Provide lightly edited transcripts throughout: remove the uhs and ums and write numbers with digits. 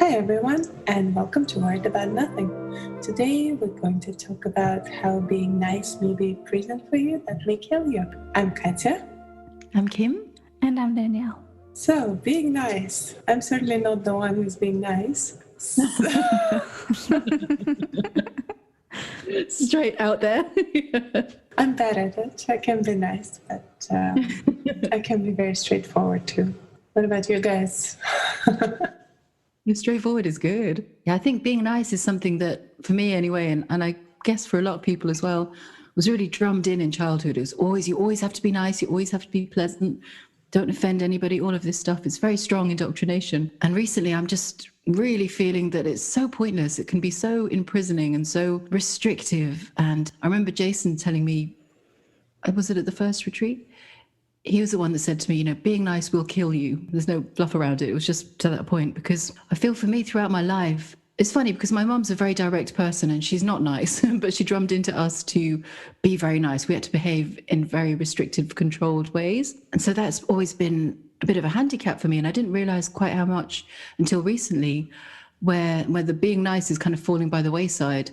Hi everyone, and welcome to Worried About Nothing. Today we're going to talk about how being nice may be a prison for you that may kill you. I'm Katya. I'm Kim. And I'm Danielle. So, being nice. I'm certainly not the one who's being nice. Straight out there. I'm bad at it. I can be nice, but I can be very straightforward too. What about you guys? Straightforward is good. Yeah, I think being nice is something that, for me anyway, and I guess for a lot of people as well, was really drummed in childhood. It was always, you always have to be nice, you always have to be pleasant, don't offend anybody, all of this stuff. It's very strong indoctrination. And recently I'm just really feeling that it's so pointless. It can be so imprisoning and so restrictive. And I remember Jason telling me, was it at the first retreat? He was the one that said to me, being nice will kill you. There's no fluff around it. It was just to that point, because I feel for me throughout my life, it's funny because my mum's a very direct person and she's not nice, but she drummed into us to be very nice. We had to behave in very restrictive, controlled ways. And so that's always been a bit of a handicap for me. And I didn't realize quite how much until recently, where the being nice is kind of falling by the wayside.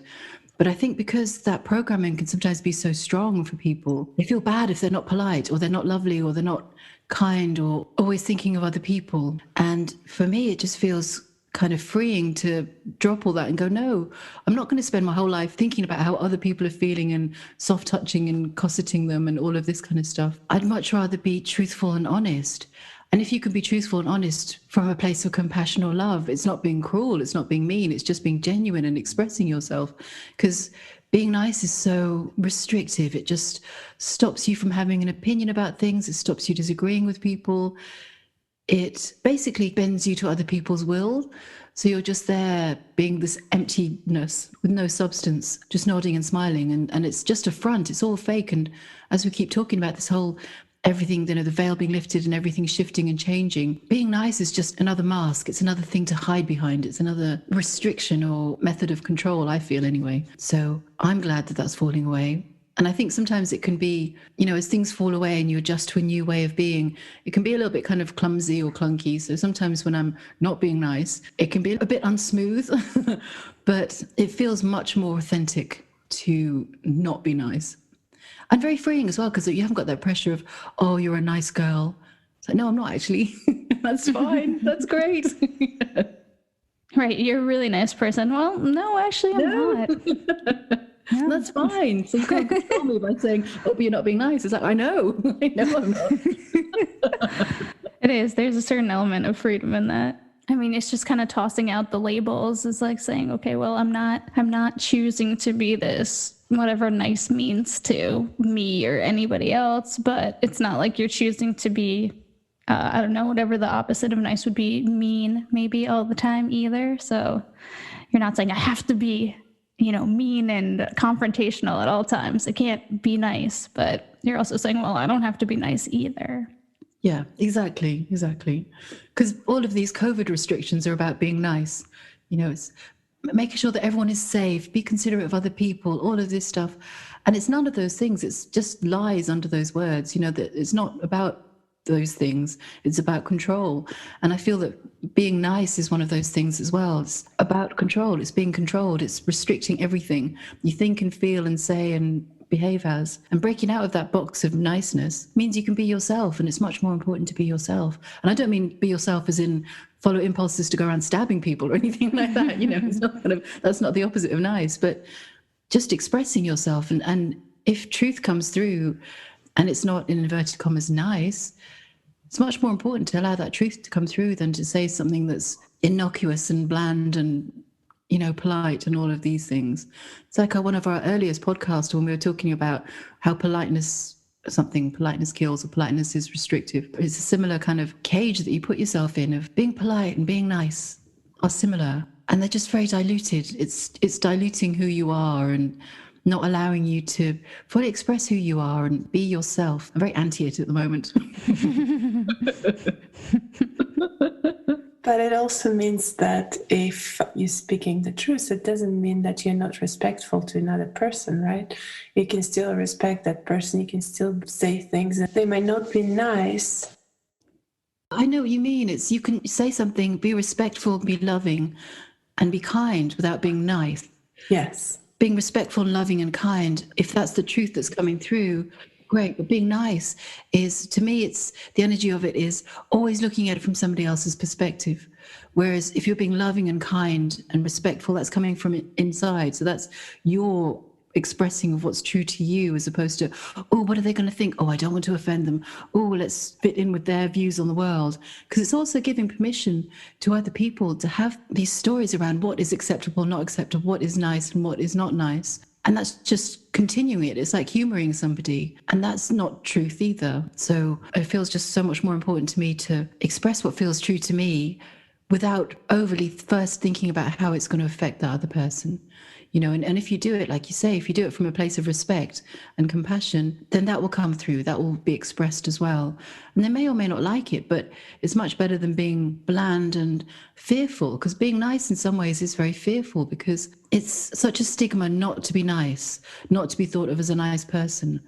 But I think because that programming can sometimes be so strong for people, they feel bad if they're not polite or they're not lovely or they're not kind or always thinking of other people. And for me, it just feels kind of freeing to drop all that and go, no, I'm not going to spend my whole life thinking about how other people are feeling and soft touching and cosseting them and all of this kind of stuff. I'd much rather be truthful and honest. And if you can be truthful and honest from a place of compassion or love, it's not being cruel, it's not being mean, it's just being genuine and expressing yourself. Because being nice is so restrictive. It just stops you from having an opinion about things. It stops you disagreeing with people. It basically bends you to other people's will. So you're just there being this emptiness with no substance, just nodding and smiling. And it's just a front. It's all fake. And as we keep talking about this whole everything, the veil being lifted and everything shifting and changing, being nice is just another mask. It's another thing to hide behind. It's another restriction or method of control, I feel anyway. So I'm glad that that's falling away. And I think sometimes it can be, as things fall away and you adjust to a new way of being, it can be a little bit kind of clumsy or clunky. So sometimes when I'm not being nice, it can be a bit unsmooth, but it feels much more authentic to not be nice. And very freeing as well, because you haven't got that pressure of, oh, you're a nice girl. It's like, no, I'm not actually. That's fine. That's great. Right. You're a really nice person. Well, no, actually, I'm not. No. That's fine. So you can't control me by saying, oh, but you're not being nice. It's like, I know I'm not. It is. There's a certain element of freedom in that. I mean, it's just kind of tossing out the labels. It's like saying, okay, well, I'm not choosing to be this, whatever nice means to me or anybody else, but it's not like you're choosing to be, I don't know, whatever the opposite of nice would be, mean maybe all the time either. So you're not saying I have to be, mean and confrontational at all times. I can't be nice, but you're also saying, well, I don't have to be nice either. Yeah, exactly. Because all of these COVID restrictions are about being nice. It's making sure that everyone is safe, be considerate of other people, all of this stuff. And it's none of those things. It's just lies under those words, that it's not about those things. It's about control. And I feel that being nice is one of those things as well. It's about control. It's being controlled. It's restricting everything you think and feel and say and behave as. And breaking out of that box of niceness means you can be yourself. And it's much more important to be yourself. And I don't mean be yourself as in follow impulses to go around stabbing people or anything like that. It's not that's not the opposite of nice, but just expressing yourself. And if truth comes through and it's not in inverted commas nice, it's much more important to allow that truth to come through than to say something that's innocuous and bland and polite and all of these things. It's like one of our earliest podcasts when we were talking about how politeness kills or politeness is restrictive. It's a similar kind of cage that you put yourself in of being polite and being nice are similar, and they're just very diluted. It's diluting who you are and not allowing you to fully express who you are and be yourself. I'm very anti it at the moment. But it also means that if you're speaking the truth, it doesn't mean that you're not respectful to another person, right? You can still respect that person. You can still say things that they might not be nice, I know what you mean. It's, you can say something, be respectful, be loving, and be kind without being nice. Yes. Being respectful and loving and kind, if that's the truth that's coming through, great. But being nice is, to me, it's the energy of it is always looking at it from somebody else's perspective. Whereas if you're being loving and kind and respectful, that's coming from inside. So that's your expressing of what's true to you, as opposed to, oh, what are they going to think? Oh, I don't want to offend them. Oh, let's fit in with their views on the world. Because it's also giving permission to other people to have these stories around what is acceptable, not acceptable, what is nice and what is not nice. And that's just continuing it. It's like humoring somebody. And that's not truth either. So it feels just so much more important to me to express what feels true to me without overly first thinking about how it's going to affect the other person. You know, and if you do it, like you say, if you do it from a place of respect and compassion, then that will come through, that will be expressed as well. And they may or may not like it, but it's much better than being bland and fearful, because being nice in some ways is very fearful, because it's such a stigma not to be nice, not to be thought of as a nice person.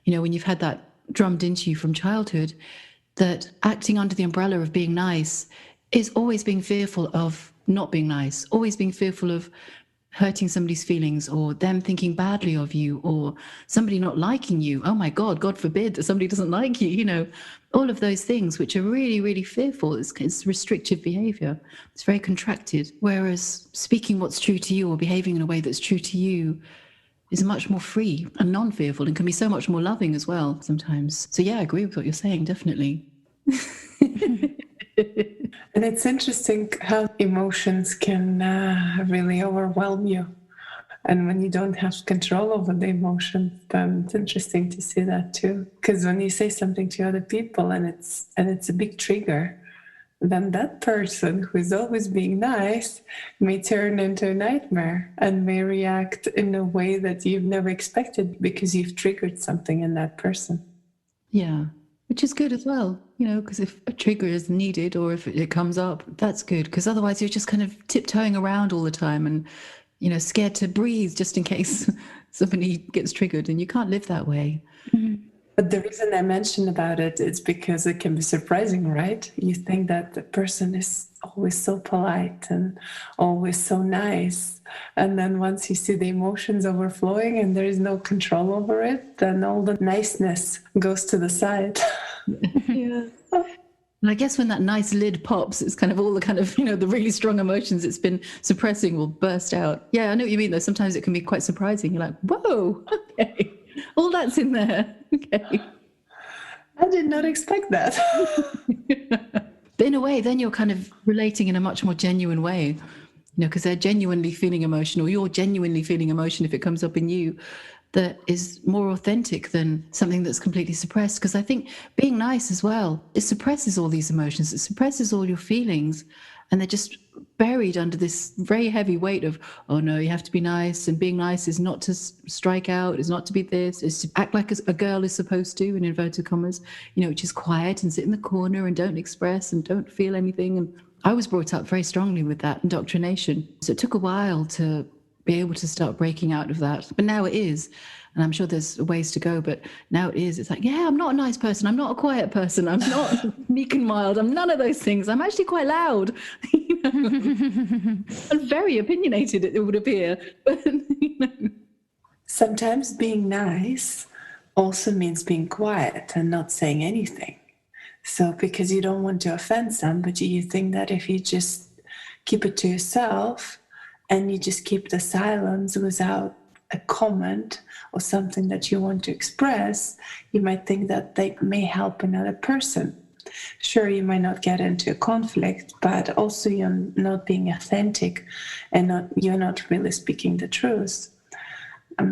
You know, when you've had that drummed into you from childhood, that acting under the umbrella of being nice is always being fearful of not being nice, always being fearful of hurting somebody's feelings, or them thinking badly of you, or somebody not liking you. Oh my God, God forbid that somebody doesn't like you, you know, all of those things which are really, really fearful. It's restrictive behavior. It's very contracted. Whereas speaking what's true to you or behaving in a way that's true to you is much more free and non-fearful, and can be so much more loving as well sometimes. So yeah, I agree with what you're saying, definitely. And it's interesting how emotions can really overwhelm you. And when you don't have control over the emotions, then it's interesting to see that too. Because when you say something to other people and it's a big trigger, then that person who is always being nice may turn into a nightmare and may react in a way that you've never expected, because you've triggered something in that person. Yeah, which is good as well, you know, because if a trigger is needed, or if it comes up, that's good, because otherwise you're just kind of tiptoeing around all the time and, you know, scared to breathe just in case somebody gets triggered, and you can't live that way. Mm-hmm. But the reason I mentioned about it is because it can be surprising, right? You think that the person is always so polite and always so nice. And then once you see the emotions overflowing and there is no control over it, then all the niceness goes to the side. Yeah. And I guess when that nice lid pops, it's kind of all the kind of, you know, the really strong emotions it's been suppressing will burst out. Yeah, I know what you mean, though. Sometimes it can be quite surprising. You're like, whoa, okay, all that's in there. Okay. I did not expect that. But in a way, then you're kind of relating in a much more genuine way, you know, because they're genuinely feeling emotion, or you're genuinely feeling emotion if it comes up in you, that is more authentic than something that's completely suppressed. Because I think being nice as well, it suppresses all these emotions, it suppresses all your feelings, and they're just buried under this very heavy weight of, oh no, you have to be nice, and being nice is not to strike out, is not to be this, is to act like a girl is supposed to, in inverted commas, you know, which is quiet and sit in the corner and don't express and don't feel anything. And I was brought up very strongly with that indoctrination. So it took a while to be able to start breaking out of that. But now it is. And I'm sure there's ways to go, but now it is. It's like, yeah, I'm not a nice person. I'm not a quiet person. I'm not meek and mild. I'm none of those things. I'm actually quite loud. You know? And very opinionated, it would appear. But, you know. Sometimes being nice also means being quiet and not saying anything. So because you don't want to offend somebody, you think that if you just keep it to yourself and you just keep the silence without a comment or something that you want to express, you might think that they may help another person. Sure, you might not get into a conflict, but also you're not being authentic and you're not really speaking the truth.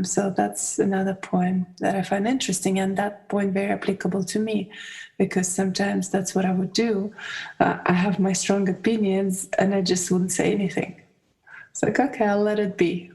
So that's another point that I find interesting, and that point very applicable to me, because sometimes that's what I would do. I have my strong opinions and I just wouldn't say anything. It's like, okay, I'll let it be.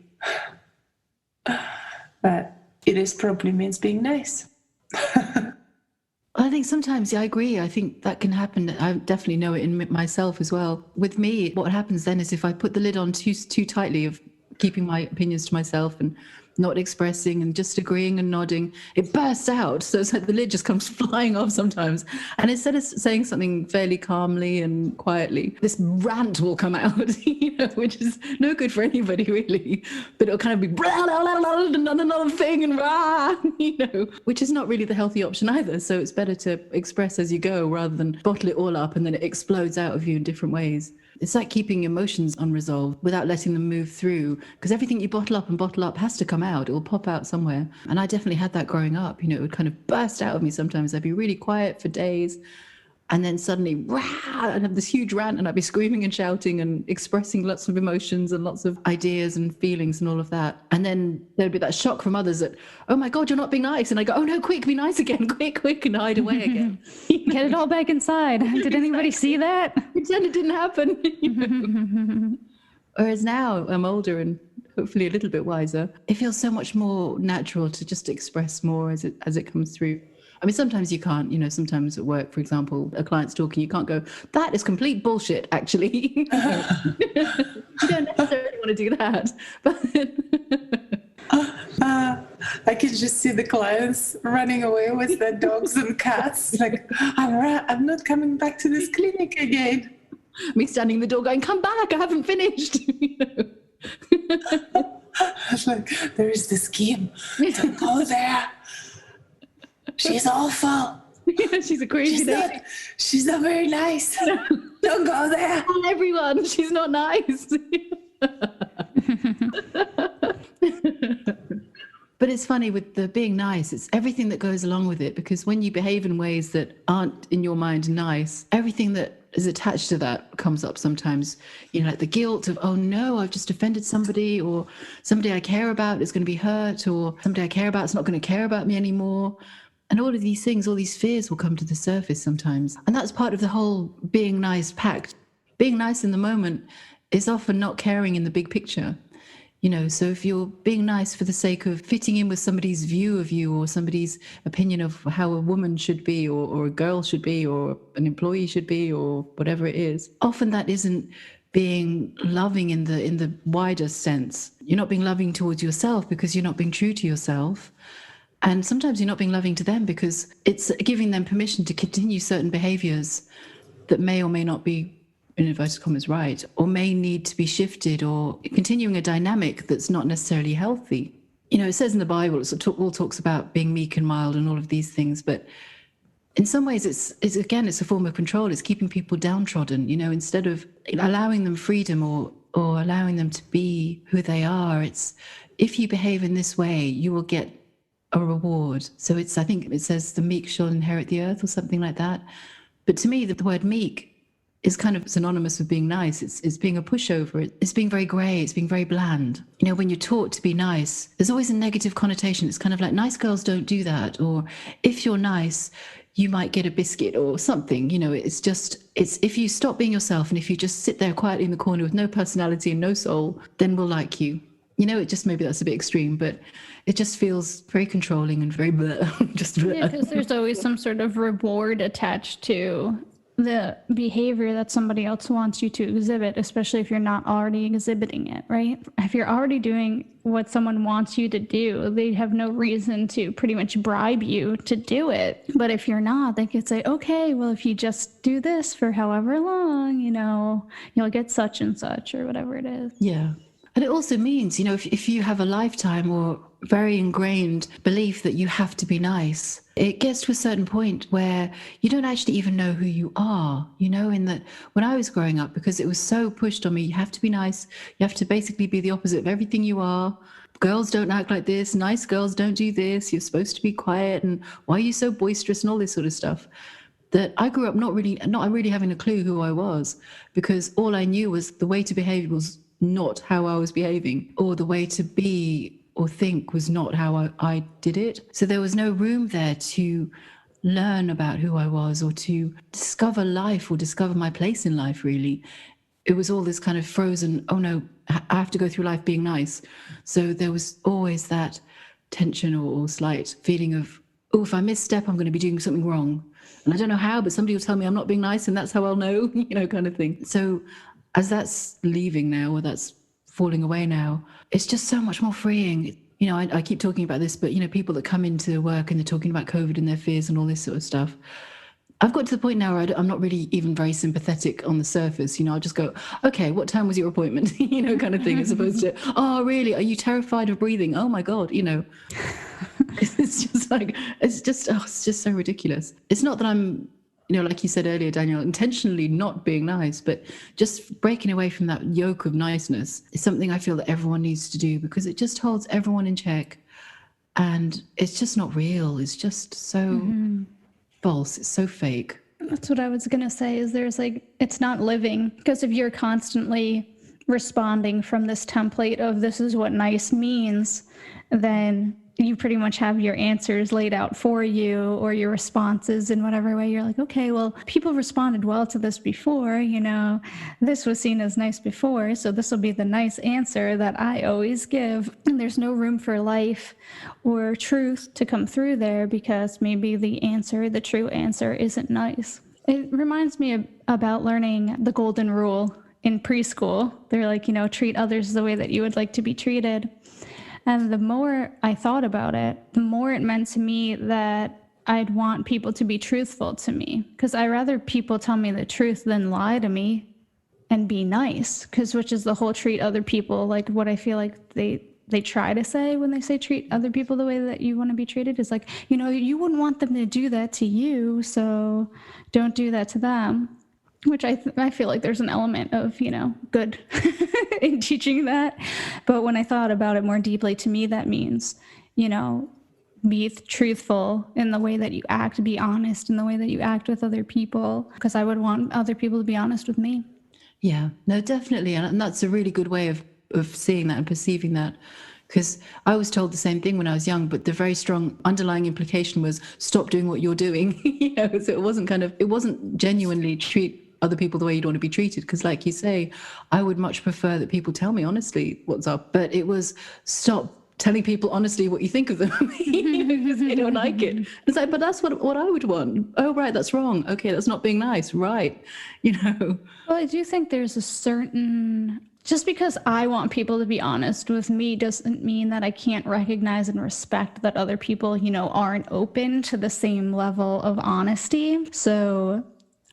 But it is probably means being nice. I think sometimes, yeah, I agree. I think that can happen. I definitely know it in myself as well. With me, what happens then is if I put the lid on too tightly of keeping my opinions to myself and not expressing and just agreeing and nodding, it bursts out. So it's like the lid just comes flying off sometimes. And instead of saying something fairly calmly and quietly, this rant will come out, which is no good for anybody really. But it'll kind of be blah, blah, blah, blah, another thing and rah, which is not really the healthy option either. So it's better to express as you go rather than bottle it all up and then it explodes out of you in different ways. It's like keeping emotions unresolved without letting them move through, because everything you bottle up has to come out. It will pop out somewhere. And I definitely had that growing up. It would kind of burst out of me sometimes. I'd be really quiet for days. And then suddenly, rah, I'd have this huge rant and I'd be screaming and shouting and expressing lots of emotions and lots of ideas and feelings and all of that. And then there'd be that shock from others that, oh my God, you're not being nice. And I go, oh no, quick, be nice again, quick, and hide away again. Get it all back inside. Did anybody see that? Pretend it didn't happen. Whereas now I'm older and hopefully a little bit wiser. It feels so much more natural to just express more as it comes through. I mean, sometimes you can't, sometimes at work, for example, a client's talking, you can't go, that is complete bullshit, actually. You don't necessarily want to do that. But I can just see the clients running away with their dogs and cats. Like, I'm not coming back to this clinic again. Me standing in the door going, come back, I haven't finished. It's like, there is the scheme. Don't go there. She's awful. She's a crazy lady. She's not very nice. Don't go there. Tell everyone, she's not nice. But it's funny with the being nice, it's everything that goes along with it, because when you behave in ways that aren't in your mind nice, everything that is attached to that comes up sometimes, like the guilt of, oh no, I've just offended somebody, or somebody I care about is going to be hurt, or somebody I care about is not going to care about me anymore. And all of these things, all these fears will come to the surface sometimes. And that's part of the whole being nice pact. Being nice in the moment is often not caring in the big picture. So if you're being nice for the sake of fitting in with somebody's view of you or somebody's opinion of how a woman should be or a girl should be or an employee should be or whatever it is, often that isn't being loving in the wider sense. You're not being loving towards yourself because you're not being true to yourself. And sometimes you're not being loving to them because it's giving them permission to continue certain behaviors that may or may not be, in inverted commas, right, or may need to be shifted, or continuing a dynamic that's not necessarily healthy. It says in the Bible, it all talks about being meek and mild and all of these things, but in some ways it's a form of control. It's keeping people downtrodden, instead of allowing them freedom or allowing them to be who they are. It's, if you behave in this way, you will get a reward. So I think it says the meek shall inherit the earth or something like that. But to me, the word meek is kind of synonymous with being nice. It's being a pushover. It's being very grey. It's being very bland. When you're taught to be nice, there's always a negative connotation. It's kind of like, nice girls don't do that. Or if you're nice, you might get a biscuit or something. It's if you stop being yourself and if you just sit there quietly in the corner with no personality and no soul, then we'll like you. Maybe that's a bit extreme, but it just feels very controlling and very blah. Yeah, because there's always some sort of reward attached to the behavior that somebody else wants you to exhibit, especially if you're not already exhibiting it, right? If you're already doing what someone wants you to do, they have no reason to pretty much bribe you to do it. But if you're not, they could say, okay, well, if you just do this for however long, you'll get such and such or whatever it is. Yeah. And it also means, if you have a lifetime or very ingrained belief that you have to be nice, it gets to a certain point where you don't actually even know who you are, in that when I was growing up, because it was so pushed on me, you have to be nice, you have to basically be the opposite of everything you are. Girls don't act like this, nice girls don't do this, you're supposed to be quiet, and why are you so boisterous and all this sort of stuff. That I grew up not really having a clue who I was, because all I knew was the way to behave was not how I was behaving, or the way to be or think was not how I did it. So there was no room there to learn about who I was or to discover life or discover my place in life, really. It was all this kind of frozen, oh no, I have to go through life being nice. So there was always that tension or slight feeling of, oh, if I misstep, I'm going to be doing something wrong. And I don't know how, but somebody will tell me I'm not being nice and that's how I'll know, kind of thing. So as that's leaving now, or that's falling away now, it's just so much more freeing. you know, I keep talking about this, but, you know, people that come into work and they're talking about COVID and their fears and all this sort of stuff. I've got to the point now where I'm not really even very sympathetic on the surface. You know, I'll just go, okay, what time was your appointment? You know, kind of thing, as opposed to, oh, really? Are you terrified of breathing? Oh my God, you know. It's just like, it's just so ridiculous. It's not that I'm, you know, like you said earlier, Danielle, intentionally not being nice, but just breaking away from that yoke of niceness is something I feel that everyone needs to do, because it just holds everyone in check. And it's just not real. It's just so false. It's so fake. That's what I was going to say, is there's like, it's not living, because if you're constantly responding from this template of this is what nice means, then you pretty much have your answers laid out for you, or your responses in whatever way. You're like, okay, well, people responded well to this before, you know, this was seen as nice before, so this will be the nice answer that I always give. And there's no room for life or truth to come through there, because maybe the answer, the true answer, isn't nice. It reminds me about learning the golden rule in preschool. They're like, you know, treat others the way that you would like to be treated. And the more I thought about it, the more it meant to me that I'd want people to be truthful to me, because I'd rather people tell me the truth than lie to me and be nice, because which is the whole treat other people, like what I feel like they try to say when they say treat other people the way that you want to be treated is like, you know, you wouldn't want them to do that to you, so don't do that to them. Which I feel like there's an element of, you know, good in teaching that. But when I thought about it more deeply, to me, that means, you know, be truthful in the way that you act, be honest in the way that you act with other people, because I would want other people to be honest with me. Yeah, no, definitely. And that's a really good way of seeing that and perceiving that. Because I was told the same thing when I was young, but the very strong underlying implication was stop doing what you're doing. You know, so it wasn't genuinely treat other people the way you'd want to be treated. Because like you say, I would much prefer that people tell me honestly what's up, but it was stop telling people honestly what you think of them because they don't like it. It's like, but that's what I would want. Oh, right, that's wrong. Okay, that's not being nice. Right. You know. Well, I do think there's a certain, just because I want people to be honest with me doesn't mean that I can't recognize and respect that other people, you know, aren't open to the same level of honesty. So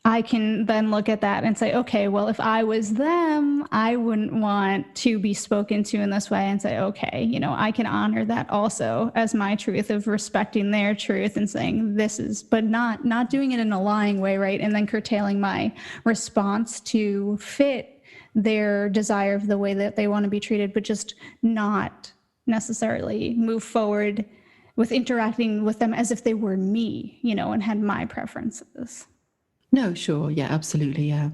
I can then look at that and say, okay, well, if I was them, I wouldn't want to be spoken to in this way, and say, okay, you know, I can honor that also as my truth of respecting their truth and saying this is, but not doing it in a lying way, right? And then curtailing my response to fit their desire of the way that they want to be treated, but just not necessarily move forward with interacting with them as if they were me, you know, and had my preferences. No, sure. Yeah, absolutely. Yeah.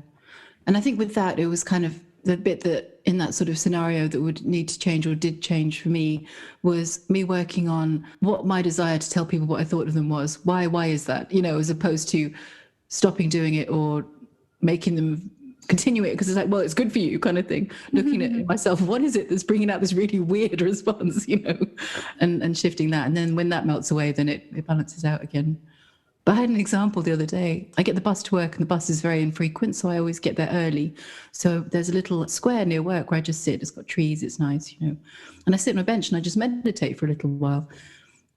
And I think with that, it was kind of the bit that in that sort of scenario that would need to change or did change for me was me working on what my desire to tell people what I thought of them was. Why is that? You know, as opposed to stopping doing it or making them continue it because it's like, well, it's good for you kind of thing. Looking at myself, what is it that's bringing out this really weird response, you know, and shifting that. And then when that melts away, then it balances out again. But I had an example the other day. I get the bus to work and the bus is very infrequent, so I always get there early. So there's a little square near work where I just sit. It's got trees, it's nice, you know. And I sit on a bench and I just meditate for a little while.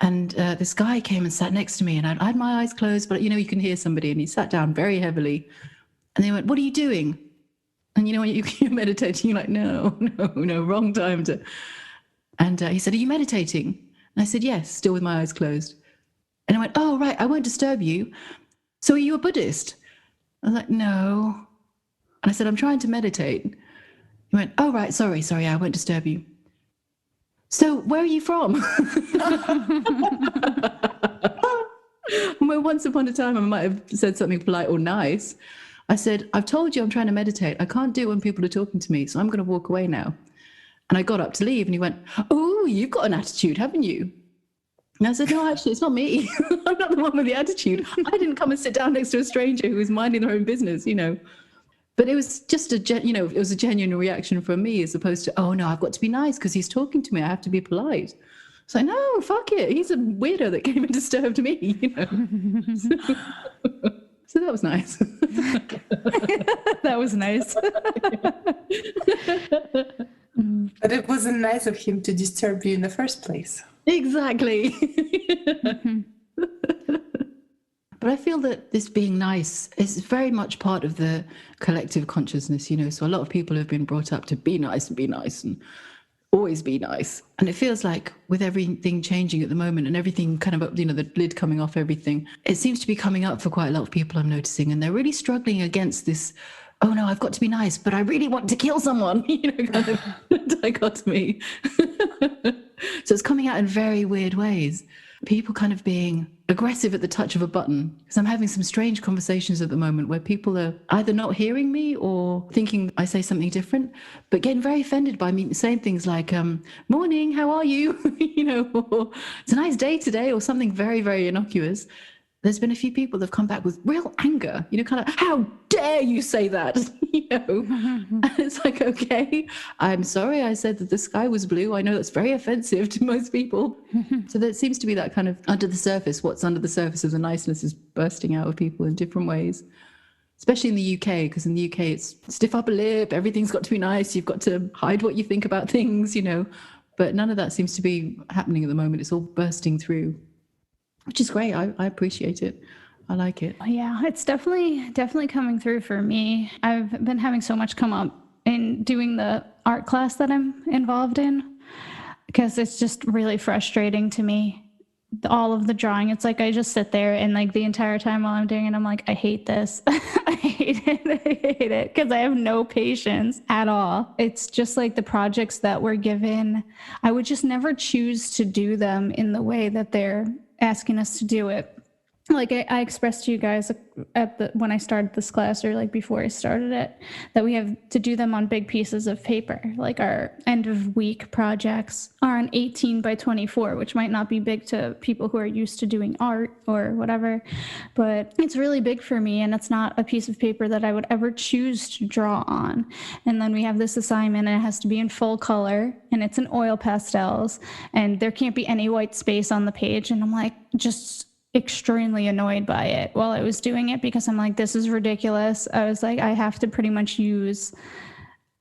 And this guy came and sat next to me and I had my eyes closed, but you know, you can hear somebody, and he sat down very heavily. And they went, "What are you doing?" And you know, when you're meditating, you're like, no, wrong time to. And he said, "Are you meditating?" And I said, "Yes," still with my eyes closed. And I went, "Oh, right, I won't disturb you. So are you a Buddhist?" I was like, "No." And I said, "I'm trying to meditate." He went, "Oh, right, sorry, I won't disturb you. So where are you from?" Well, once upon a time, I might have said something polite or nice. I said, "I've told you I'm trying to meditate. I can't do it when people are talking to me, so I'm going to walk away now." And I got up to leave and he went, "Oh, you've got an attitude, haven't you?" And I said, "No, actually, it's not me. I'm not the one with the attitude. I didn't come and sit down next to a stranger who was minding their own business, you know." But it was just it was a genuine reaction from me as opposed to, "Oh, no, I've got to be nice because he's talking to me. I have to be polite." So no, fuck it. He's a weirdo that came and disturbed me, you know. So that was nice. That was nice. But it wasn't nice of him to disturb you in the first place. Exactly. Mhm. But I feel that this being nice is very much part of the collective consciousness, you know. So a lot of people have been brought up to be nice and always be nice. And it feels like with everything changing at the moment and everything kind of, you know, the lid coming off everything, it seems to be coming up for quite a lot of people, I'm noticing. And they're really struggling against this, oh no, I've got to be nice, but I really want to kill someone, you know, kind of dichotomy. So it's coming out in very weird ways. People kind of being aggressive at the touch of a button. Because I'm having some strange conversations at the moment where people are either not hearing me or thinking I say something different, but getting very offended by me saying things like, morning, how are you? You know, or it's a nice day today, or something very, very innocuous. There's been a few people that have come back with real anger, you know, kind of, how dare you say that? You know, and it's like, okay, I'm sorry I said that the sky was blue. I know that's very offensive to most people. So there seems to be that kind of under the surface, what's under the surface of the niceness is bursting out of people in different ways, especially in the UK, because in the UK it's stiff upper lip, everything's got to be nice, you've got to hide what you think about things, you know, but none of that seems to be happening at the moment. It's all bursting through, which is great. I appreciate it. I like it. Yeah, it's definitely coming through for me. I've been having so much come up in doing the art class that I'm involved in, because it's just really frustrating to me. All of the drawing, it's like I just sit there and like the entire time while I'm doing it, I'm like, I hate this. I hate it because I have no patience at all. It's just like the projects that were given, I would just never choose to do them in the way that they're asking us to do it. Like I expressed to you guys when I started this class, or like before I started it, that we have to do them on big pieces of paper. Like our end of week projects are an 18 by 24, which might not be big to people who are used to doing art or whatever, but it's really big for me, and it's not a piece of paper that I would ever choose to draw on. And then we have this assignment, and it has to be in full color, and it's in oil pastels, and there can't be any white space on the page. And I'm like, just extremely annoyed by it while I was doing it, because I'm like, this is ridiculous. I was like, I have to pretty much use,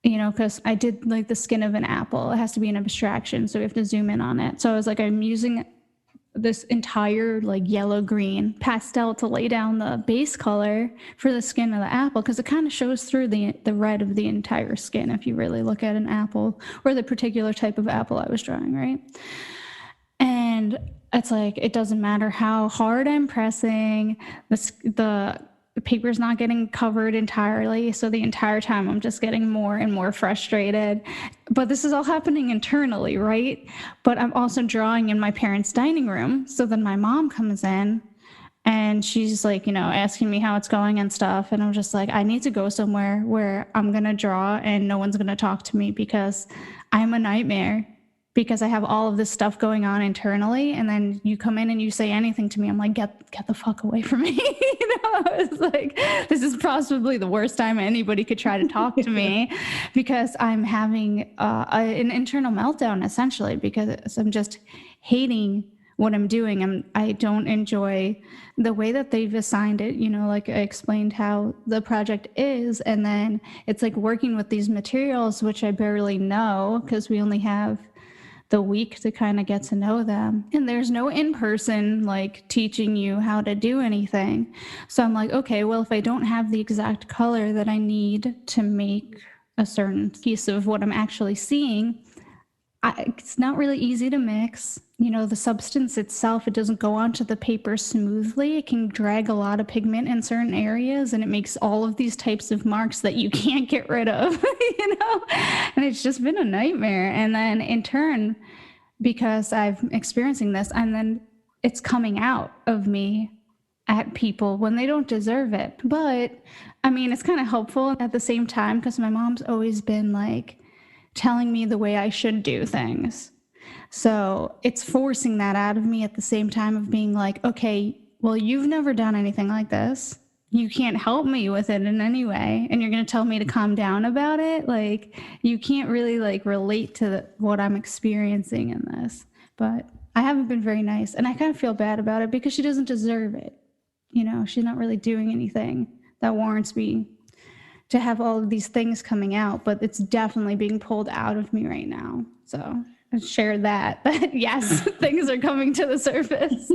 you know, because I did like the skin of an apple. It has to be an abstraction, so we have to zoom in on it. So I was like, I'm using this entire like yellow green pastel to lay down the base color for the skin of the apple, because it kind of shows through the red of the entire skin if you really look at an apple, or the particular type of apple I was drawing, right? And it's like, it doesn't matter how hard I'm pressing, the paper's not getting covered entirely. So the entire time I'm just getting more and more frustrated. But this is all happening internally, right? But I'm also drawing in my parents' dining room. So then my mom comes in and she's like, you know, asking me how it's going and stuff. And I'm just like, I need to go somewhere where I'm going to draw and no one's going to talk to me, because I'm a nightmare. Because I have all of this stuff going on internally, and then you come in and you say anything to me, I'm like, get the fuck away from me. You know, it's like, this is possibly the worst time anybody could try to talk to me, because I'm having an internal meltdown, essentially, because I'm just hating what I'm doing. I don't enjoy the way that they've assigned it, you know, like I explained how the project is, and then it's like working with these materials, which I barely know, because we only have the week to kind of get to know them. And there's no in-person like teaching you how to do anything. So I'm like, okay, well, if I don't have the exact color that I need to make a certain piece of what I'm actually seeing, it's not really easy to mix. You know, the substance itself, it doesn't go onto the paper smoothly. It can drag a lot of pigment in certain areas, and it makes all of these types of marks that you can't get rid of, you know? And it's just been a nightmare. And then in turn, because I'm experiencing this, and then it's coming out of me at people when they don't deserve it. But I mean, it's kind of helpful at the same time, because my mom's always been like telling me the way I should do things. So it's forcing that out of me at the same time of being like, okay, well, you've never done anything like this. You can't help me with it in any way. And you're going to tell me to calm down about it. Like, you can't really like relate to what I'm experiencing in this. But I haven't been very nice. And I kind of feel bad about it, because she doesn't deserve it. You know, she's not really doing anything that warrants me to have all of these things coming out, but it's definitely being pulled out of me right now. So I share that yes, things are coming to the surface.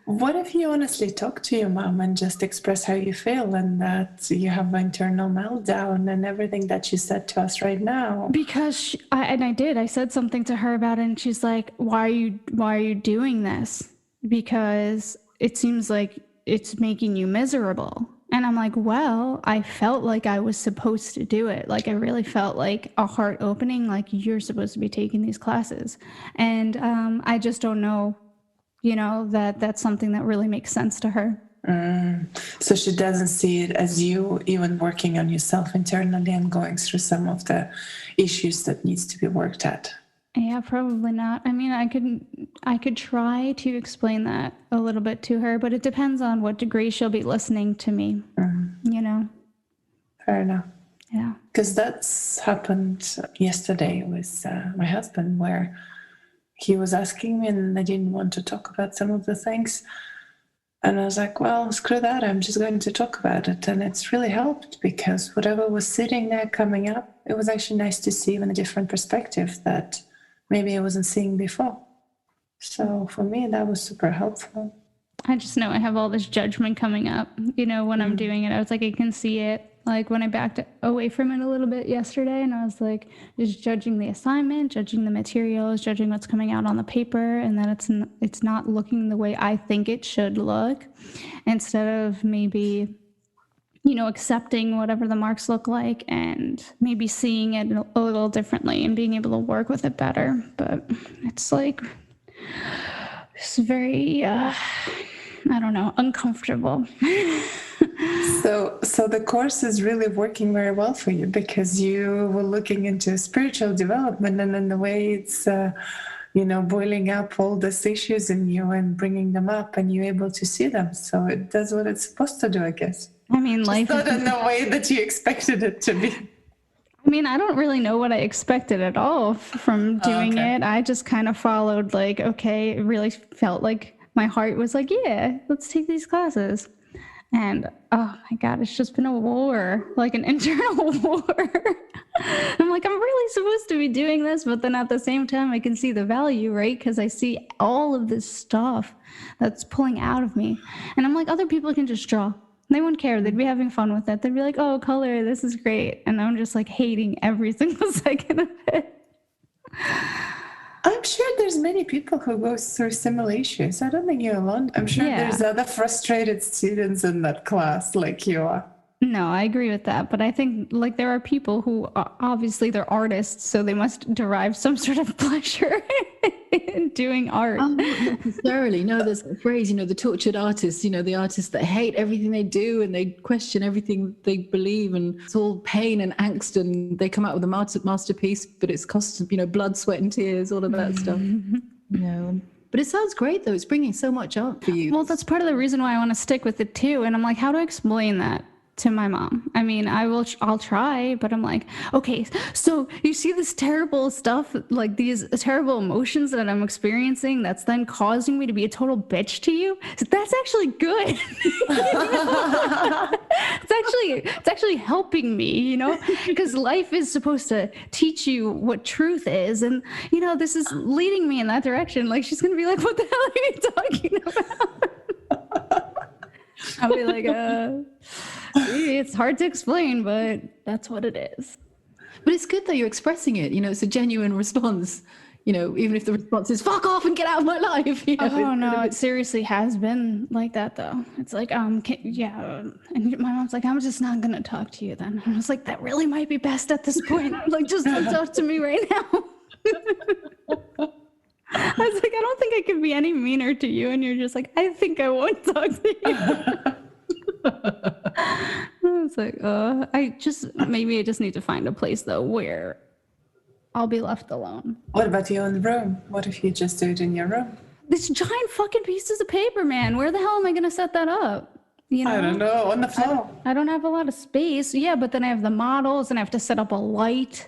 What if you honestly talk to your mom and just express how you feel and that you have an internal meltdown and everything that you said to us right now? Because I said something to her about it, and she's like, why are you doing this? Because it seems like it's making you miserable. And I'm like, well, I felt like I was supposed to do it. Like, I really felt like a heart opening, like, you're supposed to be taking these classes. And I just don't know, that's something that really makes sense to her. So she doesn't see it as you even working on yourself internally and going through some of the issues that needs to be worked at. Yeah, probably not. I mean, I could try to explain that a little bit to her, but it depends on what degree she'll be listening to me. Fair enough. Yeah. Because that's happened yesterday with my husband, where he was asking me and I didn't want to talk about some of the things. And I was like, well, screw that. I'm just going to talk about it. And it's really helped, because whatever was sitting there coming up, it was actually nice to see even a different perspective that maybe I wasn't seeing before. So for me, that was super helpful. I just know I have all this judgment coming up, when I'm doing it. I was like, I can see it. Like, when I backed away from it a little bit yesterday, and I was like, just judging the assignment, judging the materials, judging what's coming out on the paper, and then it's not looking the way I think it should look, instead of maybe, accepting whatever the marks look like and maybe seeing it a little differently and being able to work with it better. But it's like, it's very, I don't know, uncomfortable. So the course is really working very well for you, because you were looking into spiritual development, and in the way it's, boiling up all these issues in you and bringing them up, and you're able to see them. So it does what it's supposed to do, I guess. I mean, life is not in the way that you expected it to be. I mean, I don't really know what I expected at all from doing it. I just kind of followed, like, okay, it really felt like my heart was like, yeah, let's take these classes. And oh my God, it's just been a war, like an internal war. I'm like, I'm really supposed to be doing this, but then at the same time, I can see the value, right? Because I see all of this stuff that's pulling out of me. And I'm like, other people can just draw. They wouldn't care. They'd be having fun with it. They'd be like, oh, color, this is great. And I'm just like hating every single second of it. I'm sure there's many people who go through similar issues. I don't think you're alone. I'm sure there's other frustrated students in that class like you are. No, I agree with that. But I think, like, there are people who obviously they're artists, so they must derive some sort of pleasure in doing art. Not necessarily. No, there's a phrase, the tortured artists, the artists that hate everything they do and they question everything they believe, and it's all pain and angst, and they come out with a masterpiece, but it's cost, blood, sweat and tears, all of that stuff. But it sounds great, though. It's bringing so much up for you. Well, that's part of the reason why I want to stick with it, too. And I'm like, how do I explain that to my mom? I mean, I'll try, but I'm like, okay, so you see this terrible stuff, like these terrible emotions that I'm experiencing, that's then causing me to be a total bitch to you. So that's actually good. It's actually helping me, because life is supposed to teach you what truth is. And, this is leading me in that direction. Like, she's going to be like, what the hell are you talking about? I'll be like, it's hard to explain, but that's what it is. But it's good that you're expressing it. It's a genuine response. Even if the response is "fuck off and get out of my life." Oh no, it seriously has been like that though. It's like, and my mom's like, I'm just not gonna talk to you then. And I was like, that really might be best at this point. Like, just don't talk to me right now. I was like, I don't think I could be any meaner to you. And you're just like, I think I won't talk to you. I was like, maybe I just need to find a place though where I'll be left alone. What about your own room? What if you just do it in your room? This giant fucking pieces of paper, man. Where the hell am I going to set that up? I don't know, on the floor. I don't have a lot of space. Yeah, but then I have the models and I have to set up a light.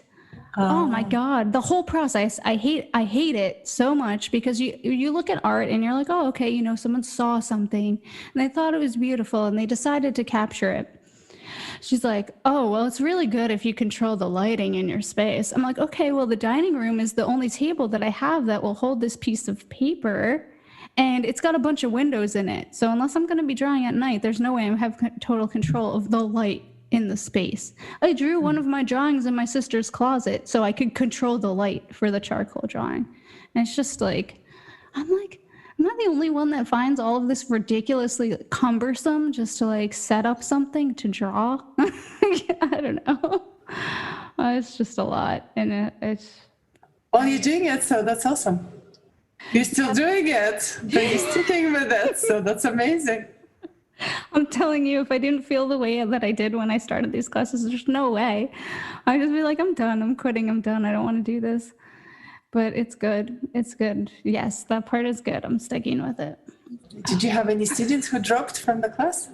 Oh my God. The whole process. I hate it so much, because you look at art and you're like, oh, okay, someone saw something and they thought it was beautiful and they decided to capture it. She's like, oh, well, it's really good if you control the lighting in your space. I'm like, okay, well, the dining room is the only table that I have that will hold this piece of paper, and it's got a bunch of windows in it. So unless I'm going to be drawing at night, there's no way I have total control of the light in the space. I drew one of my drawings in my sister's closet so I could control the light for the charcoal drawing. And it's just like, I'm not the only one that finds all of this ridiculously cumbersome just to like set up something to draw. I don't know. It's just a lot. And it's... Well, you're doing it, so that's awesome. You're still doing it, but you're sticking with it, so that's amazing. I'm telling you, if I didn't feel the way that I did when I started these classes, there's no way. I'd just be like, I'm done. I'm quitting. I'm done. I don't want to do this. But it's good. It's good. Yes, that part is good. I'm sticking with it. Did you have any students who dropped from the class?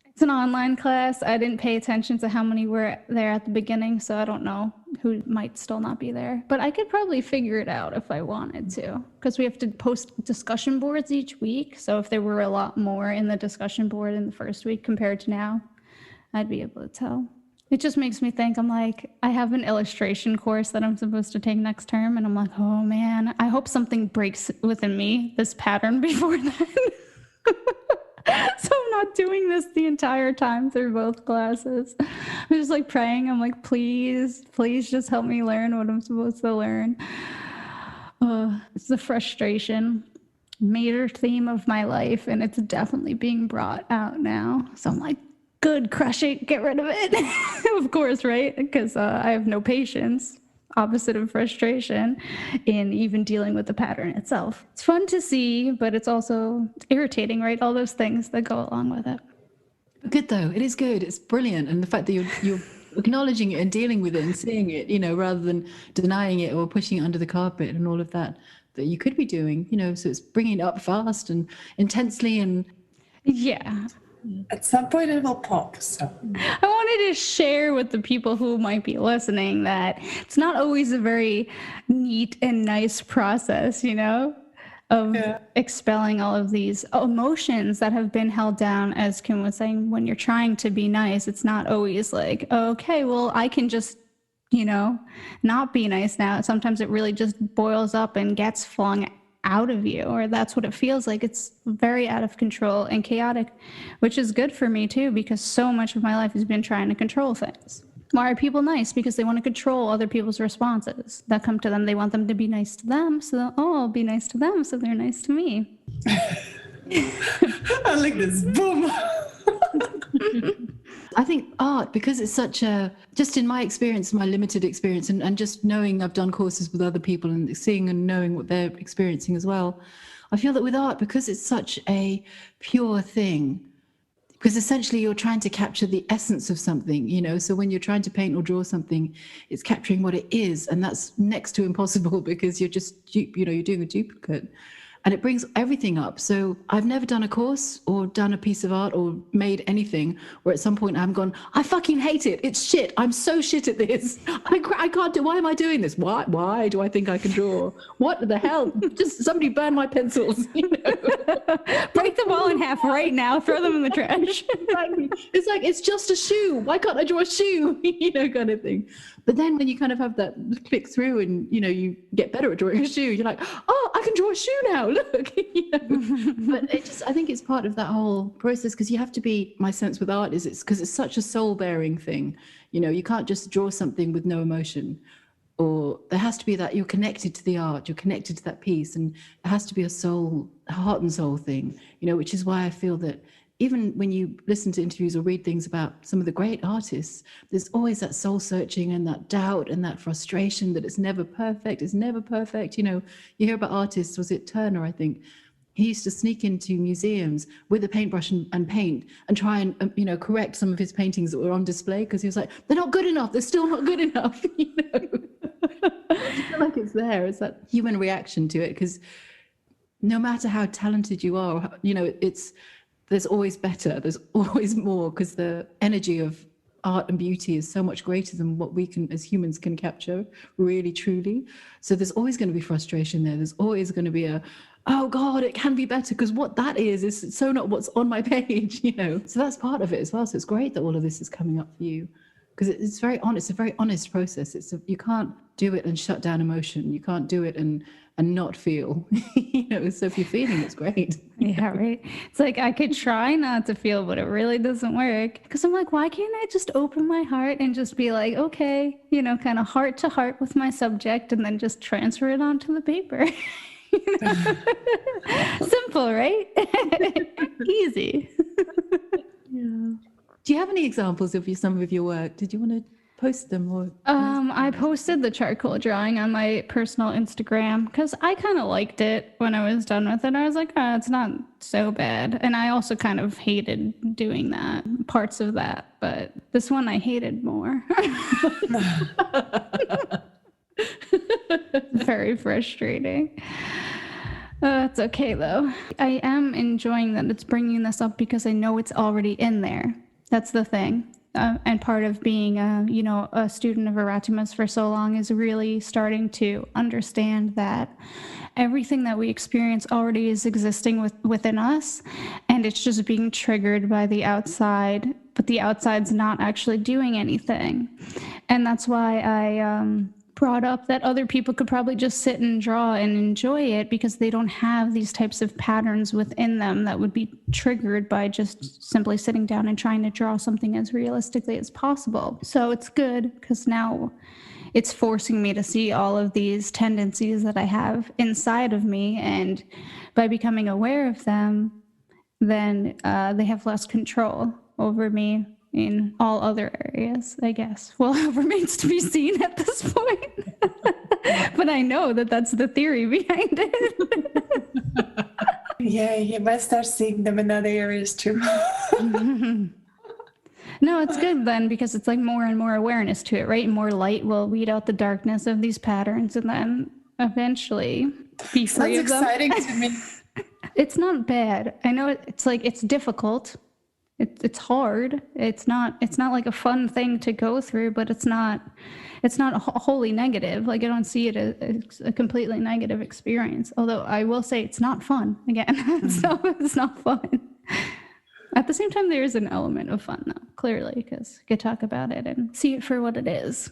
It's an online class. I didn't pay attention to how many were there at the beginning, so I don't know who might still not be there. But I could probably figure it out if I wanted to, because we have to post discussion boards each week. So if there were a lot more in the discussion board in the first week compared to now, I'd be able to tell. It just makes me think, I'm like, I have an illustration course that I'm supposed to take next term, and I'm like, oh man, I hope something breaks within me, this pattern before then. So I'm not doing this the entire time through both classes. I'm just like praying. I'm like, please just help me learn what I'm supposed to learn. It's the frustration, major theme of my life, and it's definitely being brought out now. So I'm like, good, crush it, get rid of it. Of course, right? Because I have no patience. Opposite of frustration in even dealing with the pattern itself. It's fun to see, but it's also irritating, right? All those things that go along with it. Good though, it is good. It's brilliant, and the fact that you're acknowledging it and dealing with it and seeing it, rather than denying it or pushing it under the carpet and all of that you could be doing, So it's bringing it up fast and intensely and yeah. At some point it will pop. So I wanted to share with the people who might be listening that it's not always a very neat and nice process, of expelling all of these emotions that have been held down. As Kim was saying, when you're trying to be nice, it's not always like, okay, well, I can just, not be nice now. Sometimes it really just boils up and gets flung out of you, or that's what it feels like. It's very out of control and chaotic, which is good for me too, because so much of my life has been trying to control things. Why are people nice? Because they want to control other people's responses that come to them. They want them to be nice to them, so I'll be nice to them, so they're nice to me. I like this. Boom. I think art, because it's such a, just in my experience, my limited experience, and just knowing I've done courses with other people and seeing and knowing what they're experiencing as well, I feel that with art, because it's such a pure thing, because essentially you're trying to capture the essence of something, so when you're trying to paint or draw something, it's capturing what it is, and that's next to impossible because you're just, you're doing a duplicate. And it brings everything up. So I've never done a course or done a piece of art or made anything where at some point I'm gone, I fucking hate it. It's shit. I'm so shit at this. I can't do, why am I doing this? Why do I think I can draw? What the hell? Just somebody burn my pencils, Break them all in half right now. Throw them in the trash. Exactly. It's like, it's just a shoe. Why can't I draw a shoe? Kind of thing. But then when you kind of have that click through and, you get better at drawing a shoe, you're like, oh, I can draw a shoe now. Look, But I think it's part of that whole process, because you have to be, my sense with art is it's because it's such a soul bearing thing. You can't just draw something with no emotion, or there has to be that you're connected to the art, you're connected to that piece, and it has to be a heart and soul thing, which is why I feel that even when you listen to interviews or read things about some of the great artists, there's always that soul searching and that doubt and that frustration that it's never perfect. You hear about artists, was it Turner, I think? He used to sneak into museums with a paintbrush and paint and try and, correct some of his paintings that were on display, because he was like, they're not good enough. They're still not good enough. I feel like it's there. It's that human reaction to it, because no matter how talented you are, there's always better, there's always more, because the energy of art and beauty is so much greater than what we can, as humans, can capture, really, truly. So there's always going to be frustration there. There's always going to be a oh God, it can be better, because what that is so not what's on my page, you know. So that's part of it as well. So it's great that all of this is coming up for you, because it's very honest. It's a very honest process. You can't do it and shut down emotion. You can't do it and not feel, you know. So if you're feeling, it's great. Yeah, right. It's like I could try not to feel, but it really doesn't work. Because I'm like, why can't I just open my heart and just be like, okay, you know, kind of heart to heart with my subject, and then just transfer it onto the paper. You know? Simple, right? Easy. Yeah. Do you have any examples of some of your work? Did you want to post them? Or I posted the charcoal drawing on my personal Instagram because I kind of liked it when I was done with it. I was like, oh, it's not so bad. And I also kind of hated doing that, parts of that. But this one I hated more. Very frustrating. It's okay though. I am enjoying that it's bringing this up because I know it's already in there. That's the thing. And part of being a student of Erasmus for so long is really starting to understand that everything that we experience already is existing within us, and it's just being triggered by the outside, but the outside's not actually doing anything. And that's why I brought up that other people could probably just sit and draw and enjoy it because they don't have these types of patterns within them that would be triggered by just simply sitting down and trying to draw something as realistically as possible. So it's good because now it's forcing me to see all of these tendencies that I have inside of me, and by becoming aware of them, then they have less control over me in all other areas, I guess. Well, it remains to be seen at this point. But I know that that's the theory behind it. Yeah, you must start seeing them in other areas too. No, it's good then, because it's like more and more awareness to it, right? More light will weed out the darkness of these patterns, and then eventually be free of them. Sounds exciting to me. It's not bad. I know it's like, it's difficult. It's hard. It's not like a fun thing to go through, but it's not wholly negative. Like, I don't see it as a completely negative experience. Although I will say it's not fun again. So it's not fun. At the same time, there is an element of fun though, clearly, because you could talk about it and see it for what it is.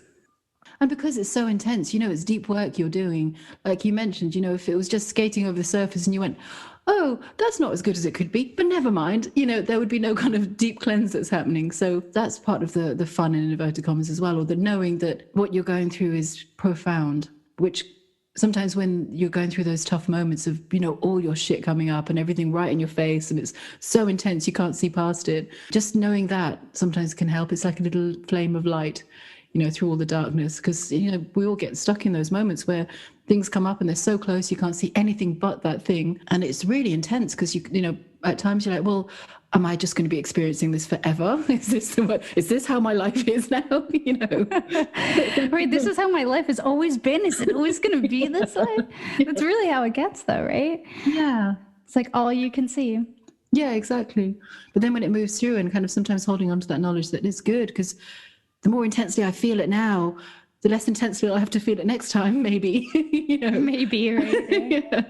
And because it's so intense, you know, it's deep work you're doing. Like you mentioned, you know, if it was just skating over the surface and you went, oh, that's not as good as it could be, but never mind, you know, there would be no kind of deep cleanse that's happening. So that's part of the fun in inverted commas as well, or the knowing that what you're going through is profound, which sometimes when you're going through those tough moments of, you know, all your shit coming up and everything right in your face and it's so intense you can't see past it, just knowing that sometimes can help. It's like a little flame of light, you know, through all the darkness, because, you know, we all get stuck in those moments where things come up and they're so close you can't see anything but that thing, and it's really intense because you know, at times you're like, well, am I just going to be experiencing this forever? Is this how my life is now? You know, right? This is how my life has always been. Is it always going to be this way? That's really how it gets, though, right? Yeah, it's like all you can see. Yeah, exactly. But then when it moves through, and kind of sometimes holding on to that knowledge that it's good, because the more intensely I feel it now, the less intensely I'll have to feel it next time, maybe. You know, maybe, right? Yeah.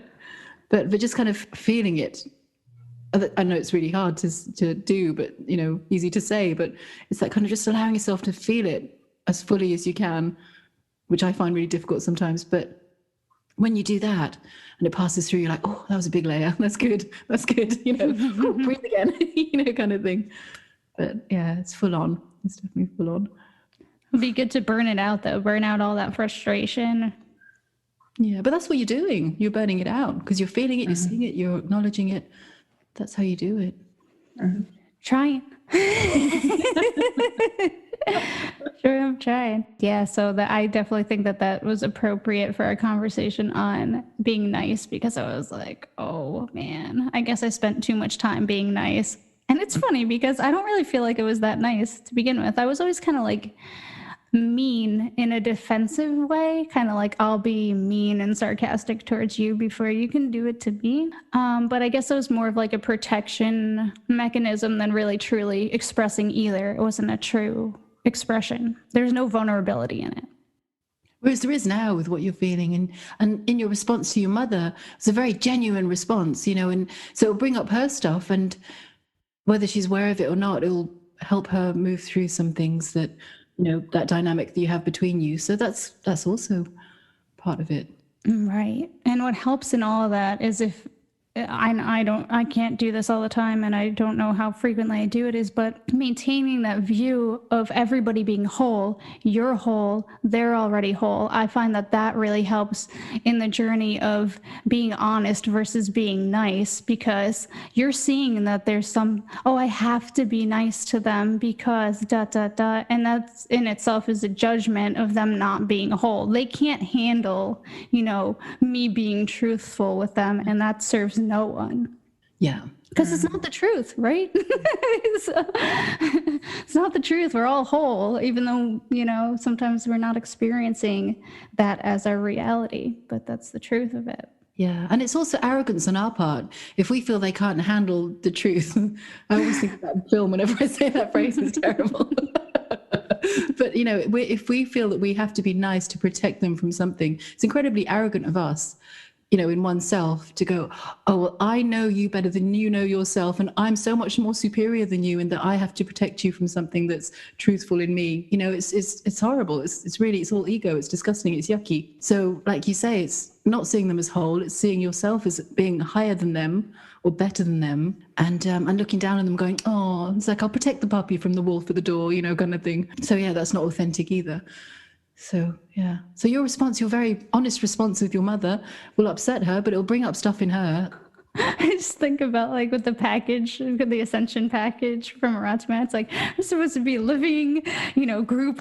But just kind of feeling it. I know it's really hard to do, but, you know, easy to say, but it's that kind of just allowing yourself to feel it as fully as you can, which I find really difficult sometimes. But when you do that and it passes through, you're like, oh, that was a big layer. That's good. You know, breathe again, you know, kind of thing. But yeah, it's full on. It's definitely full on. It'd be good to burn it out, though. Burn out all that frustration. Yeah, but that's what you're doing. You're burning it out because you're feeling it, you're seeing it, you're acknowledging it. That's how you do it. Trying. Sure, I'm trying. Yeah, so I definitely think that was appropriate for our conversation on being nice, because I was like, oh man, I guess I spent too much time being nice. And it's funny because I don't really feel like it was that nice to begin with. I was always kind of like mean in a defensive way, kind of like I'll be mean and sarcastic towards you before you can do it to me. But I guess it was more of like a protection mechanism than really truly expressing either. It wasn't a true expression. There's no vulnerability in it. Whereas there is now with what you're feeling, and in your response to your mother, it's a very genuine response, and so it'll bring up her stuff, and whether she's aware of it or not, it'll help her move through some things that, that dynamic that you have between you. So that's also part of it. Right. And what helps in all of that is if I can't do this all the time, and I don't know how frequently I do it, is but maintaining that view of everybody being whole. You're whole, they're already whole. I find that really helps in the journey of being honest versus being nice, because you're seeing that there's I have to be nice to them because ... and that's in itself is a judgment of them not being whole. They can't handle, me being truthful with them, and that serves no one. Yeah. Because it's not the truth, right? It's not the truth. We're all whole, even though, sometimes we're not experiencing that as our reality, but that's the truth of it. Yeah. And it's also arrogance on our part. If we feel they can't handle the truth, I always think of that film whenever I say that phrase. It's terrible. But, if we feel that we have to be nice to protect them from something, it's incredibly arrogant of us, in oneself to go, oh, well, I know you better than you know yourself, and I'm so much more superior than you, and that I have to protect you from something that's truthful in me. It's horrible. It's all ego. It's disgusting. It's yucky. So like you say, it's not seeing them as whole. It's seeing yourself as being higher than them or better than them, and looking down on them going, oh, it's like, I'll protect the puppy from the wolf at the door, kind of thing. So yeah, that's not authentic either. So, yeah. So your very honest response with your mother will upset her, but it'll bring up stuff in her. I just think about with the package, the Ascension package from Judgement. It's like, we're supposed to be living, group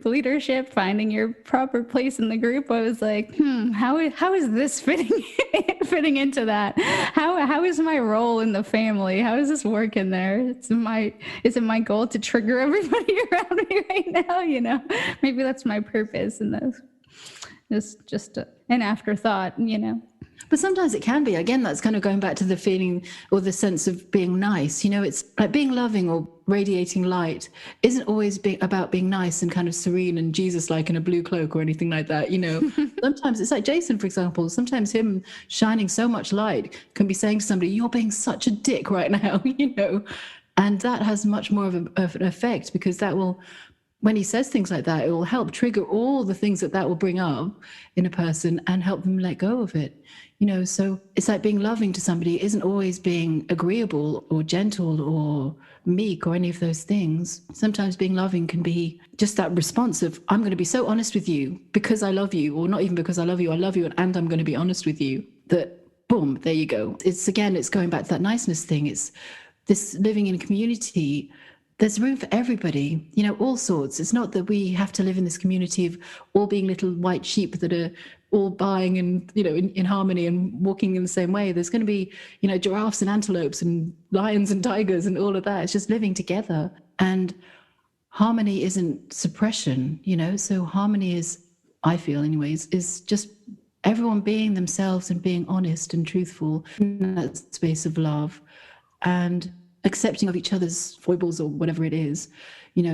leadership, finding your proper place in the group. I was like, how is this fitting into that? How is my role in the family? How does this work in there? Is it my goal to trigger everybody around me right now? Maybe that's my purpose in this. It's just an afterthought, But sometimes it can be. Again, that's kind of going back to the feeling or the sense of being nice. It's like being loving or radiating light isn't always about being nice and kind of serene and Jesus-like in a blue cloak or anything like that. Sometimes it's like Jason, for example. Sometimes him shining so much light can be saying to somebody, you're being such a dick right now, and that has much more of an effect, because that will, when he says things like that, it will help trigger all the things that will bring up in a person and help them let go of it. So it's like being loving to somebody isn't always being agreeable or gentle or meek or any of those things. Sometimes being loving can be just that response of, I'm going to be so honest with you because I love you, or not even because I love you and I'm going to be honest with you, that boom, there you go. It's going back to that niceness thing. It's this living in a community. There's room for everybody, all sorts. It's not that we have to live in this community of all being little white sheep that are all buying and, in harmony and walking in the same way. There's going to be, giraffes and antelopes and lions and tigers and all of that. It's just living together. And harmony isn't suppression, so harmony is, I feel anyways, is just everyone being themselves and being honest and truthful in that space of love and accepting of each other's foibles or whatever it is,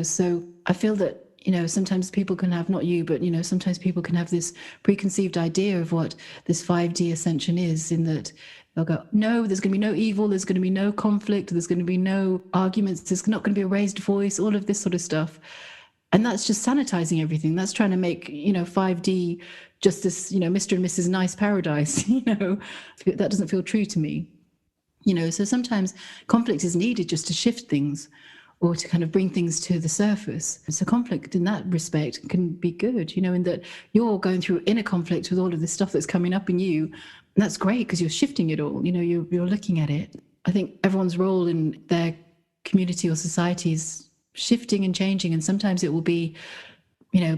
so I feel that, sometimes people can have, not you, but, sometimes people can have this preconceived idea of what this 5D ascension is, in that they'll go, no, there's going to be no evil, there's going to be no conflict, there's going to be no arguments, there's not going to be a raised voice, all of this sort of stuff. And that's just sanitizing everything. That's trying to make, 5D just this, Mr. and Mrs. Nice paradise, that doesn't feel true to me. So sometimes conflict is needed just to shift things or to kind of bring things to the surface. So conflict in that respect can be good, in that you're going through inner conflict with all of this stuff that's coming up in you. And that's great because you're shifting it all, you're looking at it. I think everyone's role in their community or society is shifting and changing. And sometimes it will be,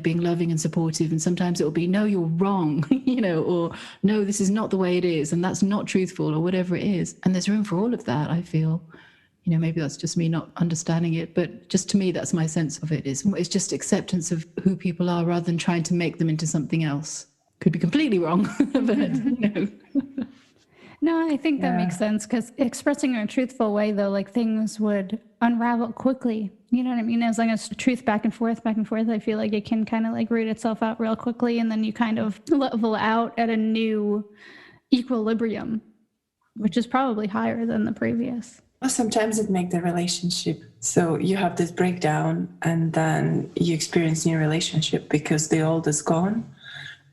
being loving and supportive. And sometimes it will be, no, you're wrong, or no, this is not the way it is. And that's not truthful or whatever it is. And there's room for all of that, I feel. Maybe that's just me not understanding it. But just to me, that's my sense of it. It's just acceptance of who people are rather than trying to make them into something else. Could be completely wrong, but No, I think that Yeah. makes sense because expressing in a truthful way, though, like things would unravel quickly. You know what I mean? As long as truth back and forth, I feel like it can kind of like root itself out real quickly, and then you kind of level out at a new equilibrium, which is probably higher than the previous. Well, sometimes it makes the relationship. So you have this breakdown and then you experience new relationship because the old is gone.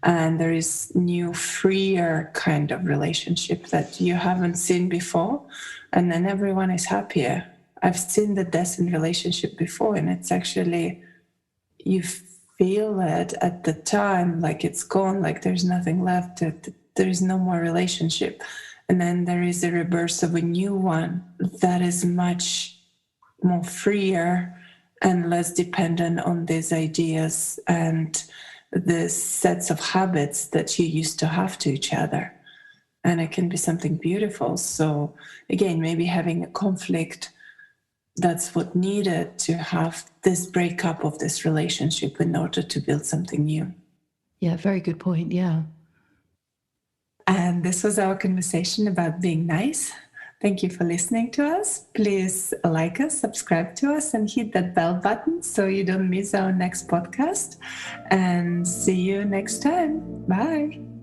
And there is new, freer kind of relationship that you haven't seen before. And then everyone is happier. I've seen the death in relationship before, and it's actually, you feel it at the time, like it's gone, like there's nothing left, there is no more relationship. And then there is a rebirth of a new one that is much more freer and less dependent on these ideas and the sets of habits that you used to have to each other. And it can be something beautiful. So again, maybe having a conflict, that's what needed to have this breakup of this relationship in order to build something new. Yeah, very good point. Yeah. And this was our conversation about being nice. Thank you for listening to us. Please like us, subscribe to us, and hit that bell button so you don't miss our next podcast. And see you next time. Bye.